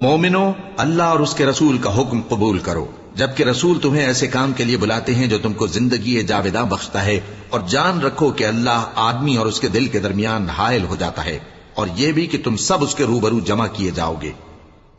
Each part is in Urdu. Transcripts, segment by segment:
مومنو، اللہ اور اس کے رسول کا حکم قبول کرو، جبکہ رسول تمہیں ایسے کام کے لیے بلاتے ہیں جو تم کو زندگی جاوداں بخشتا ہے، اور جان رکھو کہ اللہ آدمی اور اس کے دل کے درمیان حائل ہو جاتا ہے، اور یہ بھی کہ تم سب اس کے روبرو جمع کیے جاؤ گے۔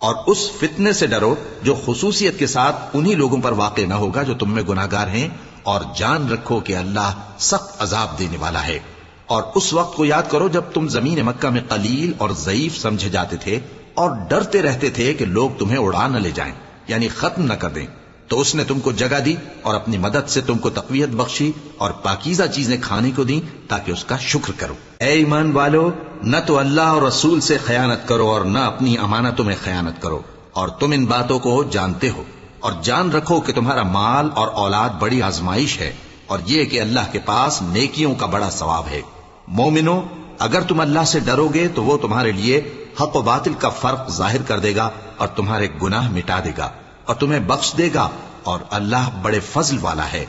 اور اس فتنے سے ڈرو جو خصوصیت کے ساتھ انہی لوگوں پر واقع نہ ہوگا جو تم میں گناہگار ہیں، اور جان رکھو کہ اللہ سخت عذاب دینے والا ہے۔ اور اس وقت کو یاد کرو جب تم زمین مکہ میں قلیل اور ضعیف سمجھے جاتے تھے اور ڈرتے رہتے تھے کہ لوگ تمہیں اڑا نہ لے جائیں، یعنی ختم نہ کر دیں، تو اس نے تم کو جگہ دی اور اپنی مدد سے تم کو تقویت بخشی اور پاکیزہ چیزیں کھانے کو دیں تاکہ اس کا شکر کرو۔ اے ایمان والو، نہ تو اللہ اور رسول سے خیانت کرو اور نہ اپنی امانتوں میں خیانت کرو، اور تم ان باتوں کو جانتے ہو، اور جان رکھو کہ تمہارا مال اور اولاد بڑی آزمائش ہے، اور یہ کہ اللہ کے پاس نیکیوں کا بڑا ثواب ہے۔ مومنو، اگر تم اللہ سے ڈرو گے تو وہ تمہارے لیے حق و باطل کا فرق ظاہر کر دے گا اور تمہارے گناہ مٹا دے گا اور تمہیں بخش دے گا، اور اللہ بڑے فضل والا ہے۔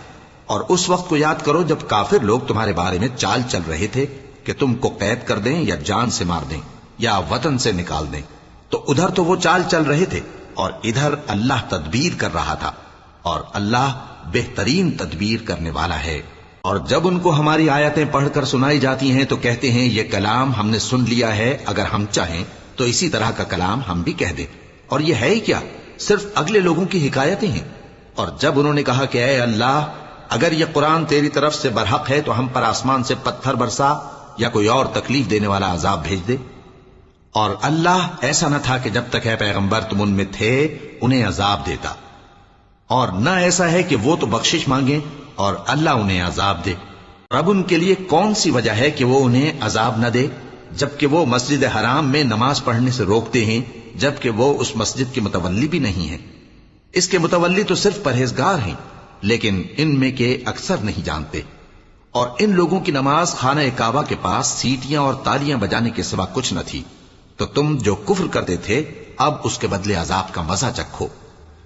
اور اس وقت کو یاد کرو جب کافر لوگ تمہارے بارے میں چال چل رہے تھے کہ تم کو قید کر دیں یا جان سے مار دیں یا وطن سے نکال دیں، تو ادھر تو وہ چال چل رہے تھے اور ادھر اللہ تدبیر کر رہا تھا، اور اللہ بہترین تدبیر کرنے والا ہے۔ اور جب ان کو ہماری آیتیں پڑھ کر سنائی جاتی ہیں تو کہتے ہیں یہ کلام ہم نے سن لیا ہے، اگر ہم چاہیں تو اسی طرح کا کلام ہم بھی کہہ دیں، اور یہ ہے ہی کیا، صرف اگلے لوگوں کی حکایتیں ہیں۔ اور جب انہوں نے کہا کہ اے اللہ، اگر یہ قرآن تیری طرف سے برحق ہے تو ہم پر آسمان سے پتھر برسا یا کوئی اور تکلیف دینے والا عذاب بھیج دے۔ اور اللہ ایسا نہ تھا کہ جب تک اے پیغمبر تم ان میں تھے انہیں عذاب دیتا، اور نہ ایسا ہے کہ وہ تو بخشش مانگیں اور اللہ انہیں عذاب دے۔ اب ان کے لیے کون سی وجہ ہے کہ وہ انہیں عذاب نہ دے، جبکہ وہ مسجد حرام میں نماز پڑھنے سے روکتے ہیں، جبکہ وہ اس مسجد کے متولی بھی نہیں ہیں۔ اس کے متولی تو صرف پرہیزگار ہیں، لیکن ان میں کے اکثر نہیں جانتے۔ اور ان لوگوں کی نماز خانہ کعبہ کے پاس سیٹیاں اور تالیاں بجانے کے سوا کچھ نہ تھی، تو تم جو کفر کرتے تھے اب اس کے بدلے عذاب کا مزہ چکھو۔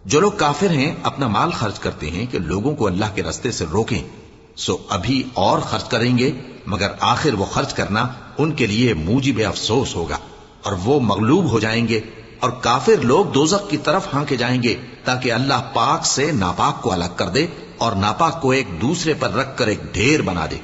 جو لوگ کافر ہیں اپنا مال خرچ کرتے ہیں کہ لوگوں کو اللہ کے رستے سے روکیں، سو ابھی اور خرچ کریں گے، مگر آخر وہ خرچ کرنا ان کے لیے موجب افسوس ہوگا، اور وہ مغلوب ہو جائیں گے، اور کافر لوگ دوزخ کی طرف ہانکے جائیں گے تاکہ اللہ پاک سے ناپاک کو الگ کر دے اور ناپاک کو ایک دوسرے پر رکھ کر ایک ڈھیر بنا دے،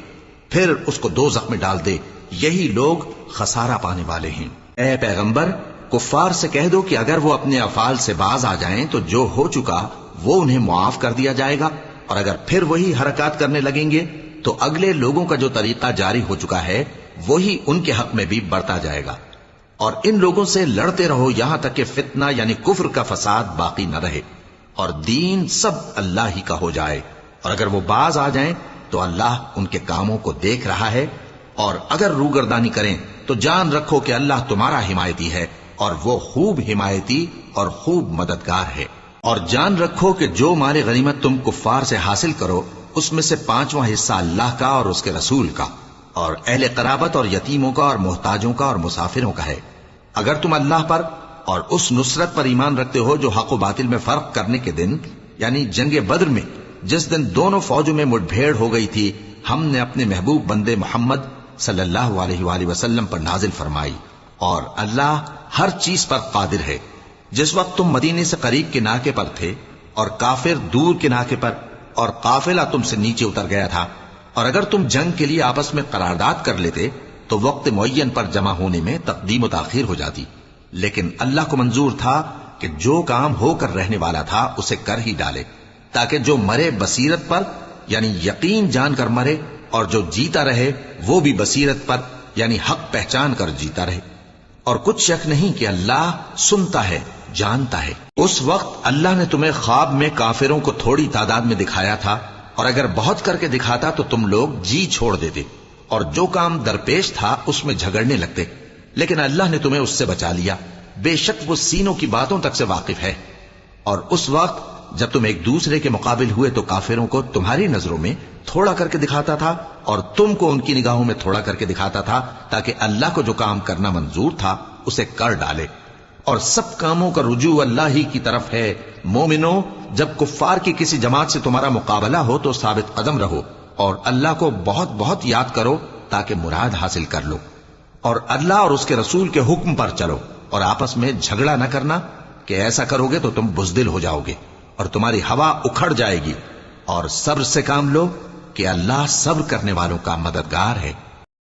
پھر اس کو دوزخ میں ڈال دے۔ یہی لوگ خسارہ پانے والے ہیں۔ اے پیغمبر، کفار سے کہہ دو کہ اگر وہ اپنے افعال سے باز آ جائیں تو جو ہو چکا وہ انہیں معاف کر دیا جائے گا، اور اگر پھر وہی حرکات کرنے لگیں گے تو اگلے لوگوں کا جو طریقہ جاری ہو چکا ہے وہی ان کے حق میں بھی برتا جائے گا۔ اور ان لوگوں سے لڑتے رہو یہاں تک کہ فتنہ یعنی کفر کا فساد باقی نہ رہے اور دین سب اللہ ہی کا ہو جائے۔ اور اگر وہ باز آ جائیں تو اللہ ان کے کاموں کو دیکھ رہا ہے، اور اگر روگردانی کریں تو جان رکھو کہ اللہ تمہارا حمایتی ہے، اور وہ خوب حمایتی اور خوب مددگار ہے۔ اور جان رکھو کہ جو مال غنیمت تم کفار سے حاصل کرو اس میں سے 5واں حصہ اللہ کا اور اس کے رسول کا اور اہل قرابت اور یتیموں کا اور محتاجوں کا اور مسافروں کا ہے۔ اگر تم اللہ پر اور اس نصرت پر ایمان رکھتے ہو جو حق و باطل میں فرق کرنے کے دن یعنی جنگ بدر میں، جس دن دونوں فوجوں میں مٹبھیڑ ہو گئی تھی، ہم نے اپنے محبوب بندے محمد صلی اللہ علیہ وآلہ وسلم پر نازل فرمائی، اور اللہ ہر چیز پر قادر ہے۔ جس وقت تم مدینے سے قریب کے ناکے پر تھے اور کافر دور کے ناکے پر، اور قافلہ تم سے نیچے اتر گیا تھا، اور اگر تم جنگ کے لیے آپس میں قرارداد کر لیتے تو وقت معین پر جمع ہونے میں تقدیم و تاخیر ہو جاتی، لیکن اللہ کو منظور تھا کہ جو کام ہو کر رہنے والا تھا اسے کر ہی ڈالے، تاکہ جو مرے بصیرت پر یعنی یقین جان کر مرے، اور جو جیتا رہے وہ بھی بصیرت پر یعنی حق پہچان کر جیتا رہے۔ اور کچھ شک نہیں کہ اللہ سنتا ہے، جانتا ہے۔ اس وقت اللہ نے تمہیں خواب میں کافروں کو تھوڑی تعداد میں دکھایا تھا، اور اگر بہت کر کے دکھاتا تو تم لوگ جی چھوڑ دیتے اور جو کام درپیش تھا اس میں جھگڑنے لگتے، لیکن اللہ نے تمہیں اس سے بچا لیا، بے شک وہ سینوں کی باتوں تک سے واقف ہے۔ اور اس وقت جب تم ایک دوسرے کے مقابل ہوئے تو کافروں کو تمہاری نظروں میں تھوڑا کر کے دکھاتا تھا اور تم کو ان کی نگاہوں میں تھوڑا کر کے دکھاتا تھا، تاکہ اللہ کو جو کام کرنا منظور تھا اسے کر ڈالے، اور سب کاموں کا رجوع اللہ ہی کی طرف ہے۔ مومنو، جب کفار کی کسی جماعت سے تمہارا مقابلہ ہو تو ثابت قدم رہو اور اللہ کو بہت بہت یاد کرو تاکہ مراد حاصل کر لو، اور اللہ اور اس کے رسول کے حکم پر چلو، اور آپس میں جھگڑا نہ کرنا، کہ ایسا کرو گے تو تم بزدل ہو جاؤ گے اور تمہاری ہوا اکھڑ جائے گی، اور صبر سے کام لو کہ اللہ صبر کرنے والوں کا مددگار ہے۔